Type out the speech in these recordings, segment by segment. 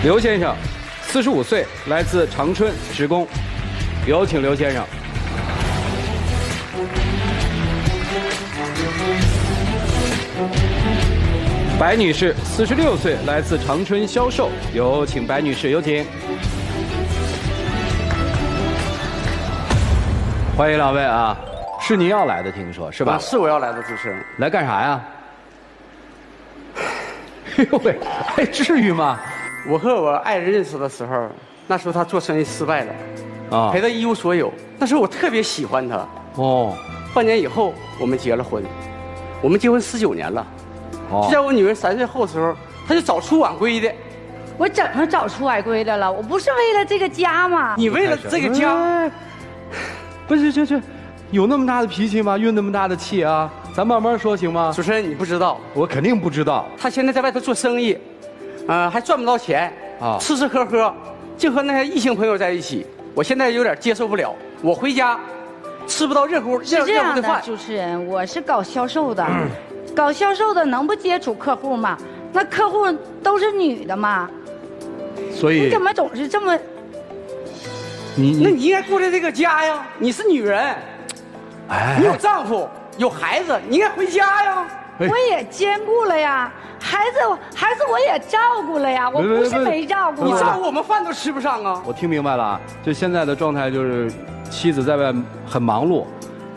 刘先生，45岁，来自长春，职工。有请刘先生。白女士，46岁，来自长春，销售。有请白女士，有请。欢迎两位啊！是您要来的，听说是吧？是我要来的，主持人。来干啥呀？哎呦喂，还至于吗？我和我爱人认识的时候，那时候他做生意失败了，啊，赔得一无所有。那时候我特别喜欢他。哦，半年以后我们结了婚，我们结婚19年了。哦，就在我女儿3岁后的时候，他就早出晚归的。我怎么早出晚归的了？我不是为了这个家吗？你为了这个家，哎不是这，有那么大的脾气吗？运那么大的气啊？咱慢慢说行吗？主持人你不知道，我肯定不知道。他现在在外头做生意，还赚不到钱啊，吃吃喝喝，净和那些异性朋友在一起。我现在有点接受不了。我回家吃不到热乎的饭。主持人，我是搞销售的，搞销售的能不接触客户吗？那客户都是女的嘛。所以你怎么总是这么？那你应该顾着这个家呀！你是女人，哎，你有丈夫有孩子，你应该回家呀。我也兼顾了呀，孩子我也照顾了呀，我不是没照顾。你照顾我们饭都吃不上啊！我听明白了啊，就现在的状态就是妻子在外很忙碌，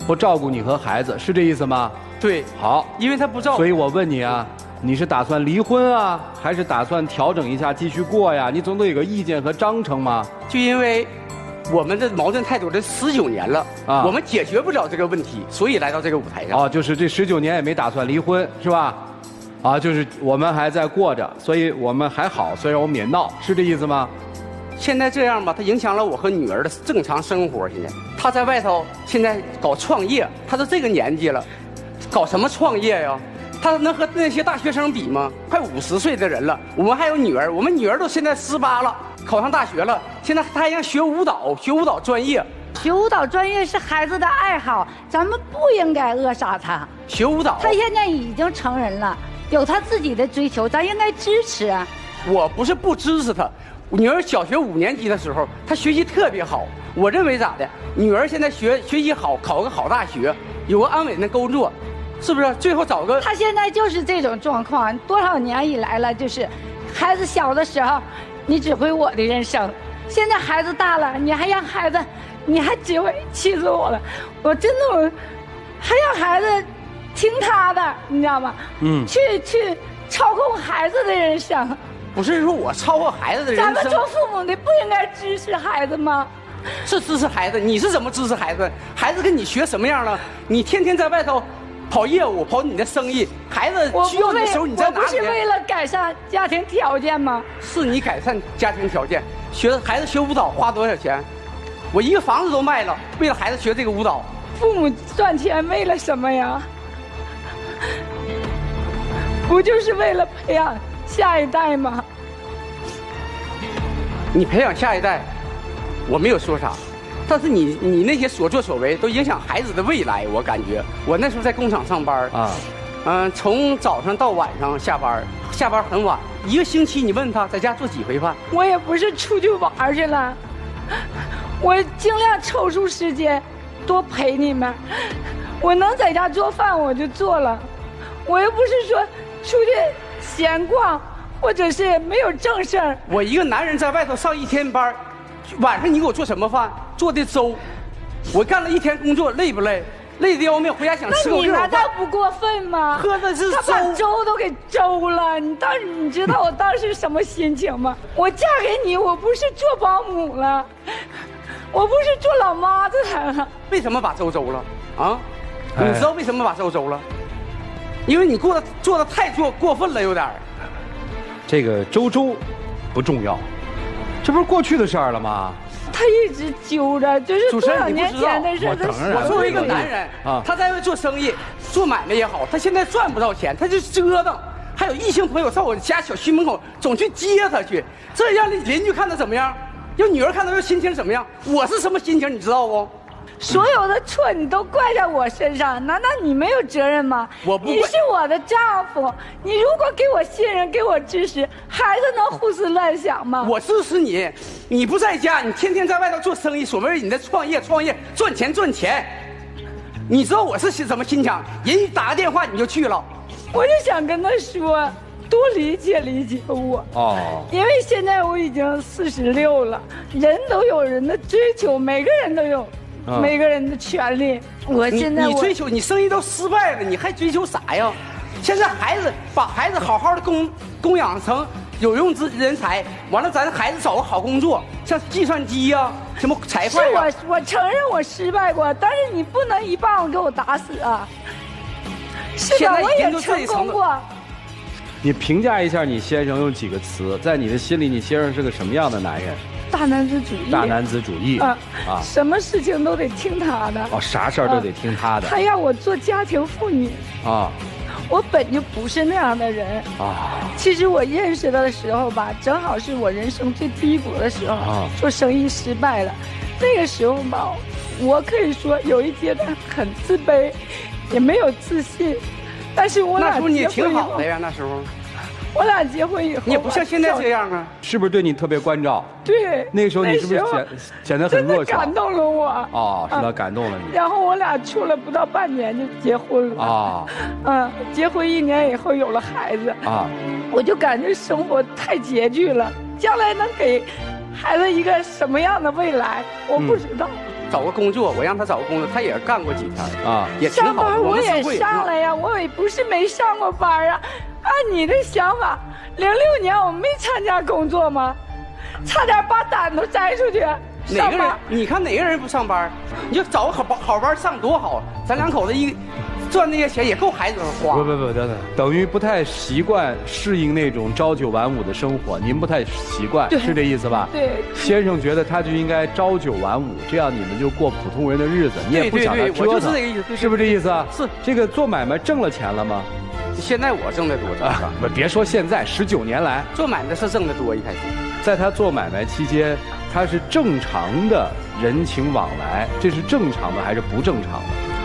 不照顾你和孩子，是这意思吗？对，好，因为他不照顾。所以我问你啊，你是打算离婚啊，还是打算调整一下继续过呀？你总得有个意见和章程吗？就因为我们的矛盾态度这19年了啊，我们解决不了这个问题，所以来到这个舞台上。哦，就是这19年也没打算离婚，是吧？啊，就是我们还在过着，所以我们还好，虽然我们也闹，是这意思吗？现在这样吧，它影响了我和女儿的正常生活。现在她在外头，现在搞创业，她都这个年纪了，搞什么创业呀？她能和那些大学生比吗？快50岁的人了，我们还有女儿，我们女儿都现在18了，考上大学了，现在她还想学舞蹈，学舞蹈专业。学舞蹈专业是孩子的爱好，咱们不应该扼杀他。学舞蹈，他现在已经成人了，有他自己的追求，咱应该支持。我不是不支持他，女儿小学5年级的时候，她学习特别好。我认为咋的？女儿现在学习好，考个好大学，有个安稳的工作，是不是？最后找个……她现在就是这种状况，多少年以来了，就是孩子小的时候，你指挥我的人生，现在孩子大了，你还让孩子，你还指挥，气死我了！我真的，我还让孩子听他的，你知道吗？去操控孩子的人生。不是说我操控孩子的人生，咱们做父母的不应该支持孩子吗？是支持孩子，你是怎么支持孩子？孩子跟你学什么样了？你天天在外头跑业务，跑你的生意，孩子需要你的时候你在哪里？我不是为了改善家庭条件吗？是你改善家庭条件，孩子学舞蹈花多少钱？我一个房子都卖了，为了孩子学这个舞蹈。父母赚钱为了什么呀？不就是为了培养下一代吗？你培养下一代，我没有说啥，但是你那些所作所为都影响孩子的未来。我感觉我那时候在工厂上班啊，从早上到晚上下班很晚，一个星期你问他在家做几回饭？我也不是出去玩去了，我尽量抽出时间多陪你们。我能在家做饭我就做了，我又不是说出去闲逛，或者是没有正事儿。我一个男人在外头上1天班，晚上你给我做什么饭？做的粥。我干了1天工作，累不累？累得要命，回家想吃口热饭。那你难道不过分吗？喝的是粥，他把粥都给粥了。你知道我当时什么心情吗？我嫁给你，我不是做保姆了，我不是做老妈子了。为什么把粥了？啊？你知道为什么把粥了？因为你做的太过分了，有点儿。这个粥不重要，这不是过去的事儿了吗？他一直揪着，就是多少年前的事。我作为一个男人啊，他在外做生意、做买卖也好，他现在赚不到钱，他就折腾。还有异性朋友上我家小区门口总去接他去，这让邻居看他怎么样？要女儿看他，要心情怎么样？我是什么心情，你知道不？所有的错你都怪在我身上，难道你没有责任吗？我不会你是我的丈夫，你如果给我信任，给我支持，孩子能胡思乱想吗？我支持你，你不在家，你天天在外头做生意，所谓你的创业赚钱。你知道我是怎么心想？人一打个电话你就去了，我就想跟他说，多理解我。哦，因为现在我已经46了，人都有人的追求，每个人都有每个人的权利。我现在你追求，你生意都失败了，你还追求啥呀？现在把孩子好好的供养成有用人才，完了咱孩子找个好工作，像计算机呀、什么财会呀。我承认我失败过，但是你不能一棒子给我打死啊！是吧？我也成功过。你评价一下你先生用几个词，在你的心里，你先生是个什么样的男人？大男子主义。大男子主义什么事情都得听他的。哦，啥事儿都得听他的。他要我做家庭妇女啊。我本就不是那样的人啊。其实我认识他的时候吧，正好是我人生最低谷的时候，做生意失败了。那个时候吧，我可以说有一阶段很自卑，也没有自信。但是我俩那时候你也挺好的呀，那时候。我俩结婚以后，你也不像现在这样啊。是不是对你特别关照？对。那个时候你是不是显得很弱小？感动了我。哦，是他感动了你。然后我俩处了不到半年就结婚了。结婚1年以后有了孩子。我就感觉生活太拮据了，将来能给孩子一个什么样的未来，我不知道。找个工作，我让他找个工作，他也干过几天也挺好。上班我也上了呀，我也不是没上过班啊。按你的想法，06年我没参加工作吗？差点把胆都摘出去。哪个人？你看哪个人不上班？你就找个好班上多好，咱两口子赚那些钱也够孩子花。不，等于不太习惯适应那种朝9晚5的生活，您不太习惯，是这意思吧？对。先生觉得他就应该朝9晚5，这样你们就过普通人的日子，你也不想他折腾。我就是这个意思，是不是这意思啊？是。这个做买卖挣了钱了吗？现在我挣得多，别说现在，19年来做买卖是挣得多。一开始，在他做买卖期间，他是正常的人情往来，这是正常的还是不正常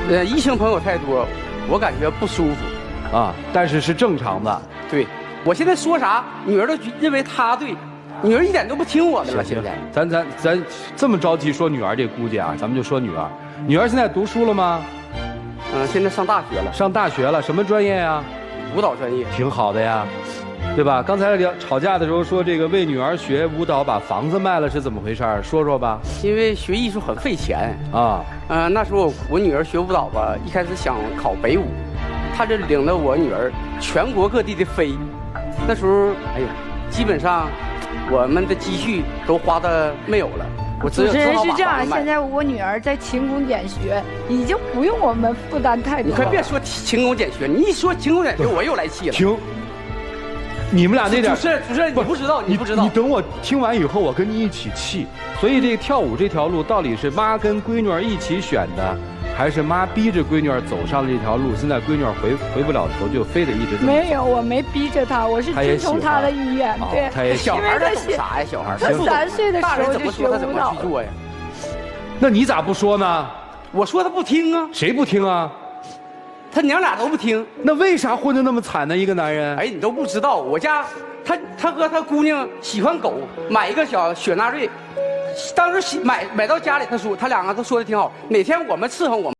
的？异性朋友太多，我感觉不舒服啊。但是是正常的。对，我现在说啥，女儿都认为他对，女儿一点都不听我的了。现在，咱这么着急说女儿这估计啊，咱们就说女儿。女儿现在读书了吗？现在上大学了。上大学了，什么专业呀？舞蹈专业。挺好的呀，对吧？刚才吵架的时候说这个为女儿学舞蹈把房子卖了是怎么回事？说说吧。因为学艺术很费钱啊。那时候我女儿学舞蹈吧，一开始想考北舞，她就领着我女儿全国各地的飞。那时候，哎呀，基本上我们的积蓄都花的没有了。主持人是这样，现在我女儿在勤工俭学，已经不用我们负担太多。你快别说勤工俭学，你一说勤工俭学，我又来气了。停！你们俩那点主持人，你不知道，你不知道。你等我听完以后，我跟你一起气。所以这个跳舞这条路，到底是妈跟闺女儿一起选的，还是妈逼着闺女儿走上了这条路？现在闺女儿回不了头，就非得一直这么。没有，我没逼着她，我是听从她的意愿。对，她也小孩他懂啥呀？小孩他3岁的时候就学舞蹈。怎么去做呀？那你咋不说呢？我说他不听啊。谁不听啊？他娘俩都不听。那为啥混得那么惨呢？一个男人？哎，你都不知道，我家他和他姑娘喜欢狗，买一个小雪纳瑞，当时买到家里，他两个都说的挺好，每天我们伺候我们。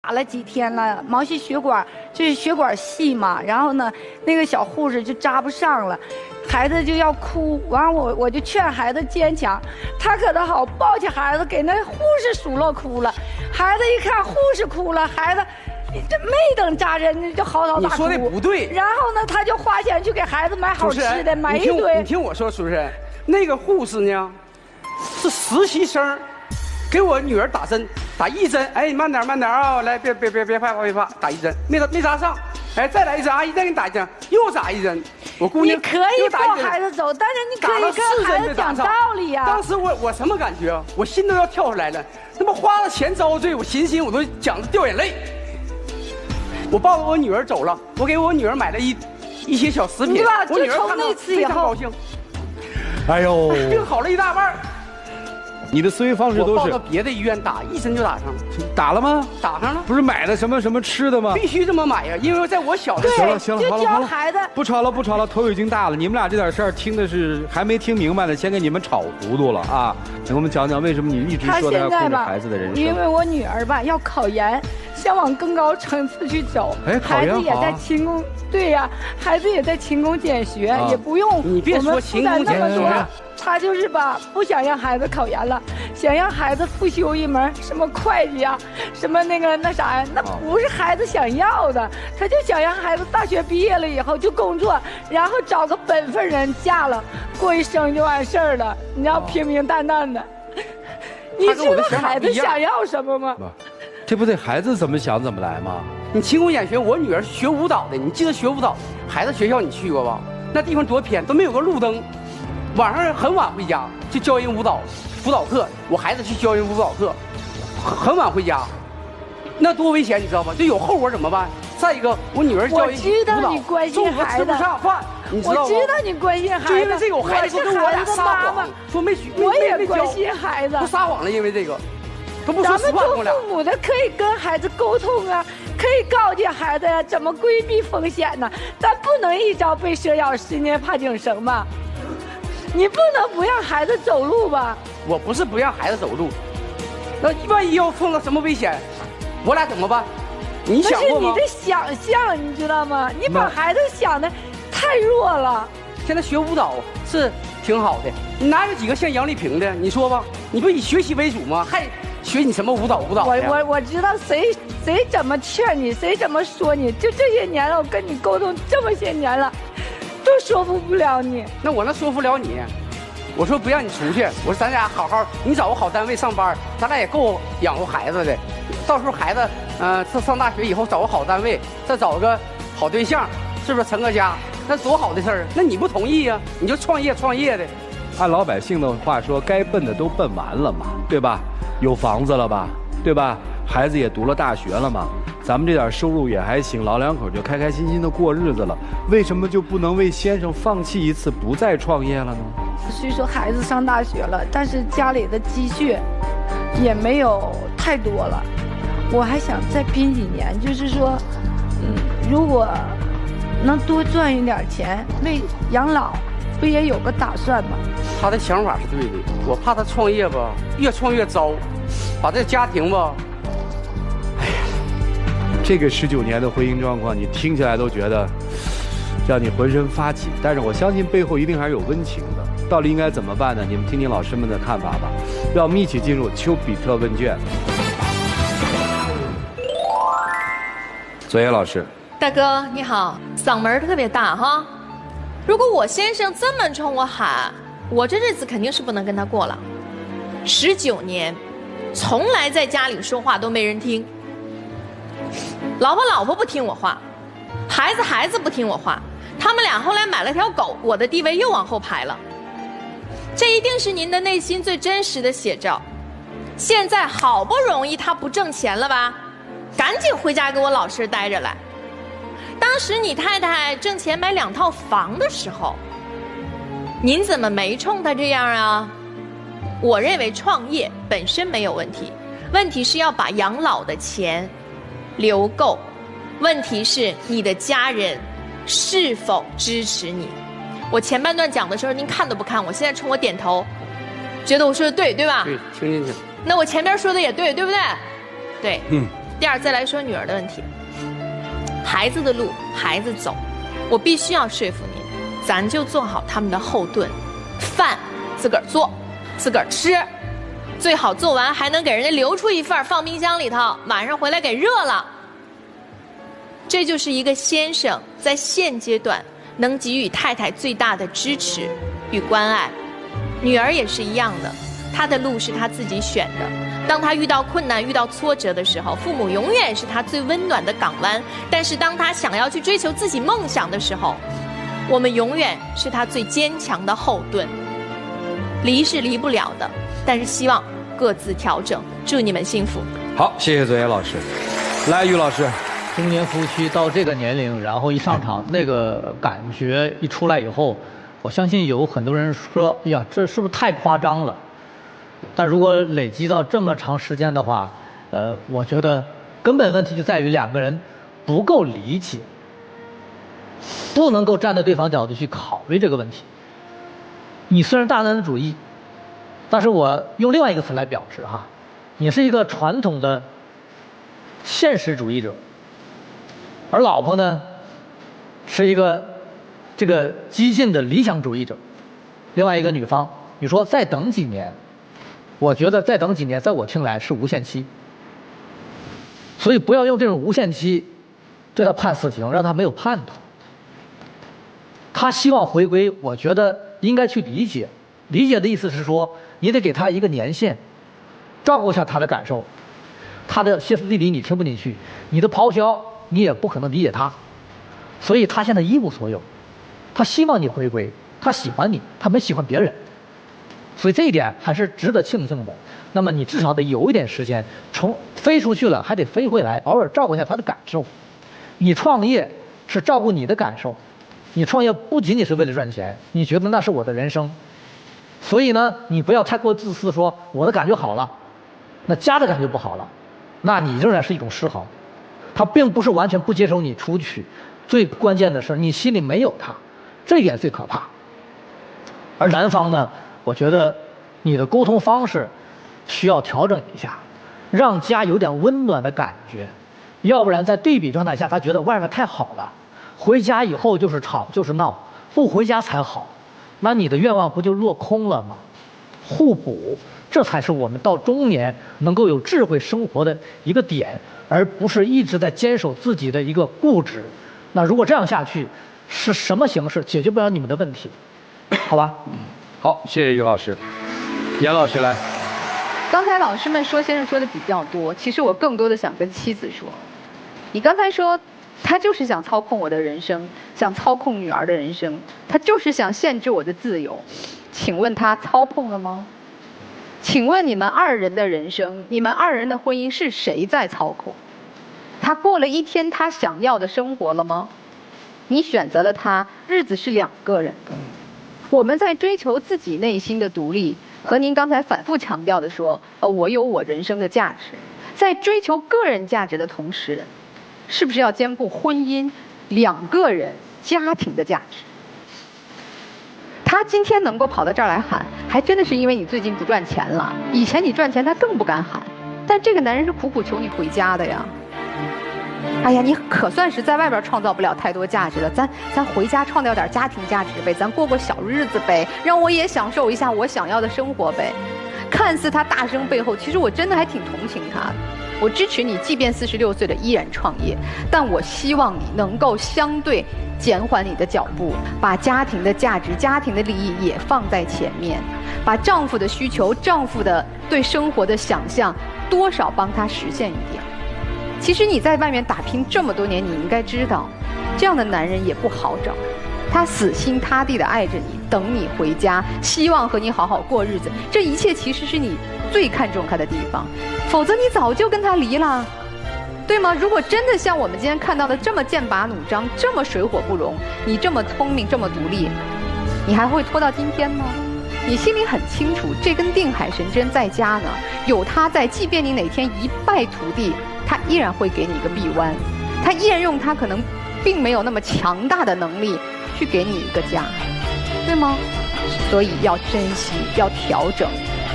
打了几天了，毛细血管就是血管细嘛，然后呢，那个小护士就扎不上了，孩子就要哭，完我就劝孩子坚强，他可倒好，抱起孩子给那护士数落哭了，孩子一看护士哭了，孩子这没等扎针就嚎啕大哭。你说的不对。然后呢，他就花钱去给孩子买好吃的，买一堆。你听我说，主持人，那个护士呢，是实习生，给我女儿打针，打1针，哎，你慢点啊，来，别怕，打1针，没扎上，哎，再来1针，阿姨再给你打1针，又扎1针，我姑娘你可以抱孩子走，但是你可以跟孩子讲道理呀。当时我什么感觉啊？我心都要跳出来了，他妈花了钱遭罪，我寻思我都讲着掉眼泪。我抱着我女儿走了，我给我女儿买了一些小食品，对吧？我女儿从那次以后非常高兴，哎呦，病好了一大半。你的思维方式都是我报到别的医院打1针就打上了，打了吗？打上了，不是买的什么吃的吗？必须这么买呀，因为在我小的时候，行了，就好了，教孩子。不吵了，头已经大了。你们俩这点事儿听的是还没听明白呢，先给你们吵糊涂了啊！给我们讲讲为什么你一直说他要控制孩子的人生？因为我女儿吧要考研，想往更高层次去走。哎，考研好啊。孩子也在勤工，对呀，孩子也在勤工俭学，也不用你别说勤工俭学。他就是吧，不想让孩子考研了，想让孩子复修一门什么会计啊，什么那啥呀，那不是孩子想要的，他就想让孩子大学毕业了以后就工作，然后找个本分人嫁了，过一生就完事儿了，你要平平淡淡的。你知道孩子想要什么吗？这不得孩子怎么想怎么来吗？你勤工俭学，我女儿学舞蹈的，你记得学舞蹈，孩子学校你去过吧？那地方多偏，都没有个路灯。晚上很晚回家去教人舞蹈课，我孩子去教人舞蹈课，很晚回家，那多危险你知道吧？就有后果怎么办？再一个，我女儿教人舞蹈，我知道你关心孩子，中午吃不上饭，你知道吗？我知道你关心孩子，就因为这个，我孩子跟我俩撒谎，说没学，我也关心孩子，都撒谎了，因为这个，都不说实话。咱们做父母的可以跟孩子沟通啊，可以告诫孩子呀，怎么规避风险呢？咱不能一朝被蛇咬，10年怕井绳吧？你不能不让孩子走路吧？我不是不让孩子走路，那万一要碰到什么危险，我俩怎么办？你想过吗？那是你的想象，你知道吗？你把孩子想的太弱了。现在学舞蹈是挺好的，你哪有几个像杨丽萍的？你说吧，你不以学习为主吗？还学你什么舞蹈的？我知道谁怎么劝你，谁怎么说你，就这些年了，我跟你沟通这么些年了。都说服不了你，那我能说服了你？我说不让你出去，我说咱俩好好，你找个好单位上班，咱俩也够养活孩子的。到时候孩子，上大学以后找个好单位，再找个好对象，是不是成个家？那多好的事儿！那你不同意呀？你就创业的。按老百姓的话说，该奔的都奔完了嘛，对吧？有房子了吧，对吧？孩子也读了大学了嘛。咱们这点收入也还行，老两口就开开心心的过日子了，为什么就不能为先生放弃一次，不再创业了呢？虽说孩子上大学了，但是家里的积蓄也没有太多了，我还想再拼几年，就是说，如果能多赚一点钱，为养老不也有个打算吗？他的想法是对的，我怕他创业吧，越创越糟，把这家庭吧。这个19年的婚姻状况，你听起来都觉得让你浑身发紧，但是我相信背后一定还是有温情的。到底应该怎么办呢？你们听听老师们的看法吧。让我们一起进入丘比特问卷。左野老师，大哥你好，嗓门特别大哈。如果我先生这么冲我喊，我这日子肯定是不能跟他过了。19年，从来在家里说话都没人听。老婆不听我话，孩子不听我话，他们俩后来买了条狗，我的地位又往后排了。这一定是您的内心最真实的写照。现在好不容易他不挣钱了吧，赶紧回家给我老实待着来。当时你太太挣钱买2套房的时候，您怎么没冲她这样啊？我认为创业本身没有问题，问题是要把养老的钱留够，问题是你的家人是否支持你。我前半段讲的时候您看都不看，我现在冲我点头，觉得我说的对吧？对，听进去了。那我前边说的也对不对？对。第二，再来说女儿的问题。孩子的路，孩子走，我必须要说服你，咱就做好他们的后盾，饭自个儿做，自个儿吃，最好做完还能给人家留出一份放冰箱里头，晚上回来给热了。这就是一个先生在现阶段能给予太太最大的支持与关爱。女儿也是一样的，她的路是她自己选的。当她遇到困难、遇到挫折的时候，父母永远是她最温暖的港湾。但是当她想要去追求自己梦想的时候，我们永远是她最坚强的后盾。离是离不了的，但是希望各自调整。祝你们幸福。好，谢谢左岩老师。来，于老师。中年夫妻到这个年龄，然后一上场，那个感觉一出来以后，我相信有很多人说：“哎呀，这是不是太夸张了？”但如果累积到这么长时间的话，我觉得根本问题就在于两个人不够理解，不能够站在对方角度去考虑这个问题。你虽然大男子主义，但是我用另外一个词来表示哈，你是一个传统的现实主义者。而老婆呢，是一个这个激进的理想主义者。另外一个女方，你说再等几年，我觉得再等几年，在我听来是无限期。所以不要用这种无限期对他判死刑，让他没有盼头。他希望回归，我觉得应该去理解。理解的意思是说，你得给他一个年限，照顾一下他的感受。他的歇斯底里你听不进去，你的咆哮你也不可能理解他，所以他现在一无所有，他希望你回归，他喜欢你，他没喜欢别人，所以这一点还是值得庆幸的。那么你至少得有一点时间，飞出去了还得飞回来，偶尔照顾一下他的感受。你创业是照顾你的感受，你创业不仅仅是为了赚钱，你觉得那是我的人生，所以呢，你不要太过自私，说我的感觉好了，那家的感觉不好了，那你仍然是一种失衡。他并不是完全不接受你出去，最关键的是你心里没有他，这一点最可怕。而男方呢，我觉得你的沟通方式需要调整一下，让家有点温暖的感觉，要不然在对比状态下，他觉得外面太好了，回家以后就是吵就是闹，不回家才好，那你的愿望不就落空了吗？互补，这才是我们到中年能够有智慧生活的一个点，而不是一直在坚守自己的一个固执。那如果这样下去，是什么形式解决不了你们的问题？好吧？好，谢谢于老师。严老师来。刚才老师们说先生说的比较多，其实我更多的想跟妻子说，你刚才说他就是想操控我的人生，想操控女儿的人生，他就是想限制我的自由。请问他操控了吗？请问你们二人的人生，你们二人的婚姻是谁在操控？他过了一天他想要的生活了吗？你选择了他，日子是两个人的。我们在追求自己内心的独立，和您刚才反复强调的说，我有我人生的价值，在追求个人价值的同时，是不是要兼顾婚姻、两个人、家庭的价值？他今天能够跑到这儿来喊，还真的是因为你最近不赚钱了。以前你赚钱他更不敢喊，但这个男人是苦苦求你回家的呀。哎呀，你可算是在外边创造不了太多价值了，咱回家创造点家庭价值呗，咱过过小日子呗，让我也享受一下我想要的生活呗。看似他大声背后，其实我真的还挺同情他的。我支持你，即便46岁了依然创业，但我希望你能够相对减缓你的脚步，把家庭的价值、家庭的利益也放在前面，把丈夫的需求、丈夫的对生活的想象，多少帮他实现一点。其实你在外面打拼这么多年，你应该知道，这样的男人也不好找。他死心塌地地爱着你，等你回家，希望和你好好过日子。这一切其实是你最看重他的地方，否则你早就跟他离了，对吗？如果真的像我们今天看到的这么剑拔弩张，这么水火不容，你这么聪明，这么独立，你还会拖到今天吗？你心里很清楚，这根定海神针在家呢，有他在，即便你哪天一败涂地，他依然会给你一个臂弯，他依然用他可能并没有那么强大的能力去给你一个家，对吗？所以要珍惜，要调整，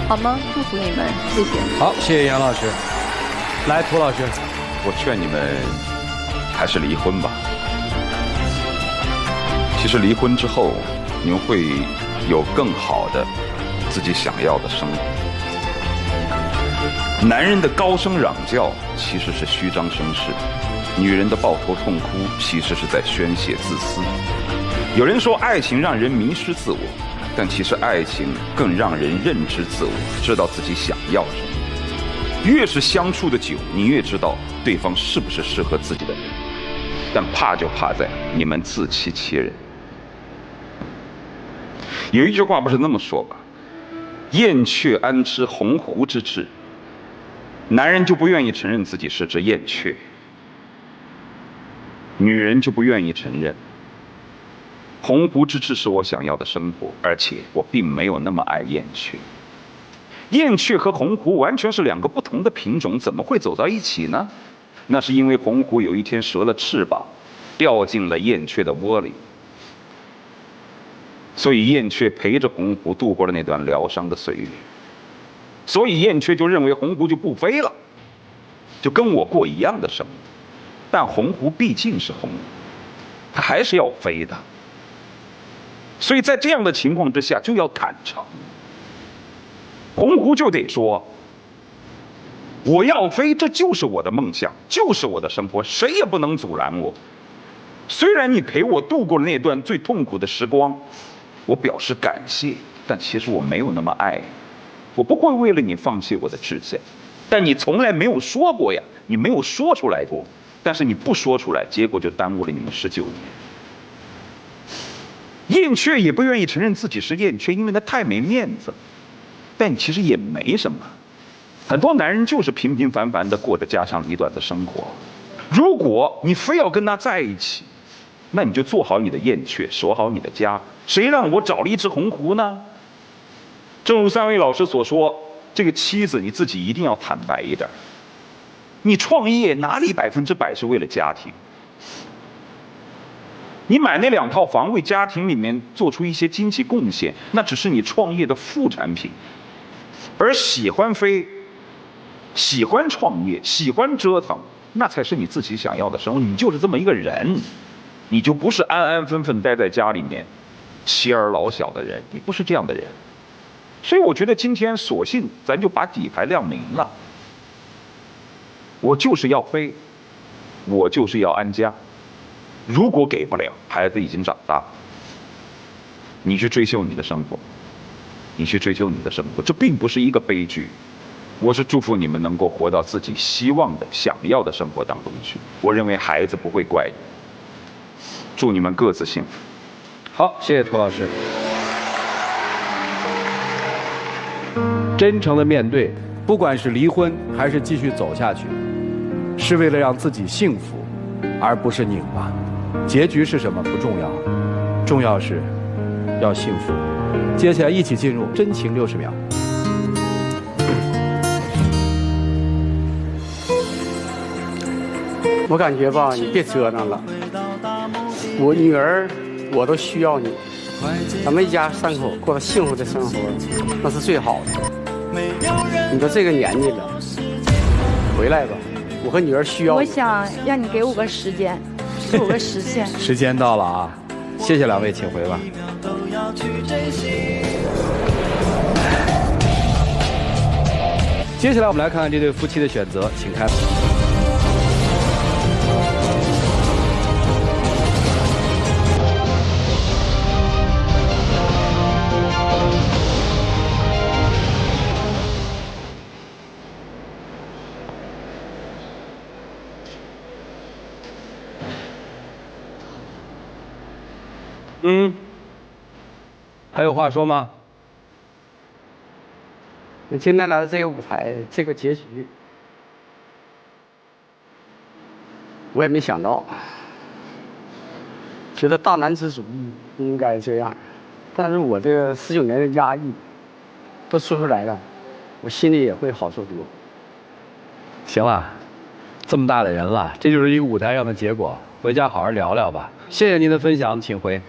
好吗？祝福你们，谢谢。好，谢谢杨老师。来，涂老师。我劝你们还是离婚吧。其实离婚之后，你们会有更好的自己想要的生活。男人的高声嚷叫其实是虚张声势，女人的抱头痛哭其实是在宣泄自私。有人说爱情让人迷失自我，但其实爱情更让人认知自我，知道自己想要什么。越是相处的久，你越知道对方是不是适合自己的人。但怕就怕在你们自欺欺人。有一句话不是那么说吧，燕雀安知鸿鹄之志。男人就不愿意承认自己是只燕雀，女人就不愿意承认鸿鹄之志是我想要的生活，而且我并没有那么爱燕雀。燕雀和鸿鹄完全是两个不同的品种，怎么会走到一起呢？那是因为鸿鹄有一天折了翅膀，掉进了燕雀的窝里，所以燕雀陪着鸿鹄度过了那段疗伤的岁月。所以燕雀就认为鸿鹄就不飞了，就跟我过一样的生活。但鸿鹄毕竟是鸿鹄，它还是要飞的。所以在这样的情况之下，就要坦诚。鸿鹄就得说，我要飞，这就是我的梦想，就是我的生活，谁也不能阻拦我。虽然你陪我度过了那段最痛苦的时光，我表示感谢，但其实我没有那么爱你。我不会为了你放弃我的志向，但你从来没有说过呀，你没有说出来过，但是你不说出来，结果就耽误了你们19年。燕雀也不愿意承认自己是燕雀，因为那太没面子。但其实也没什么，很多男人就是平平凡凡的过着家长里短的生活。如果你非要跟他在一起，那你就做好你的燕雀，守好你的家。谁让我找了一只鸿鹄呢？正如3位老师所说，这个妻子你自己一定要坦白一点。你创业哪里100%是为了家庭？你买那2套房为家庭里面做出一些经济贡献，那只是你创业的副产品。而喜欢飞、喜欢创业、喜欢折腾，那才是你自己想要的生活。你就是这么一个人，你就不是安安分分待在家里面妻儿老小的人，你不是这样的人。所以我觉得今天索性咱就把底牌亮明了，我就是要飞，我就是要安家。如果给不了，孩子已经长大，你去追求你的生活，你去追求你的生活，这并不是一个悲剧。我是祝福你们能够活到自己希望的、想要的生活当中去。我认为孩子不会怪你，祝你们各自幸福。好，谢谢涂老师。真诚的面对，不管是离婚还是继续走下去，是为了让自己幸福，而不是拧巴。结局是什么不重要，重要是要幸福。接下来一起进入真情60秒。我感觉吧，你别折腾了，我女儿我都需要你，咱们一家3口过得幸福的生活，那是最好的。你都这个年纪了，回来吧，我和女儿需要你。我想让你给我个时间，给我个时限。时间到了啊，谢谢2位，请回吧。接下来我们来看看这对夫妻的选择，请开。还有话说吗？你今天来到这个舞台，这个结局，我也没想到，觉得大男子主义应该这样，但是我这个19年的压抑都说出来了，我心里也会好受多。行了，这么大的人了，这就是一个舞台上的结果，回家好好聊聊吧。谢谢您的分享，请回。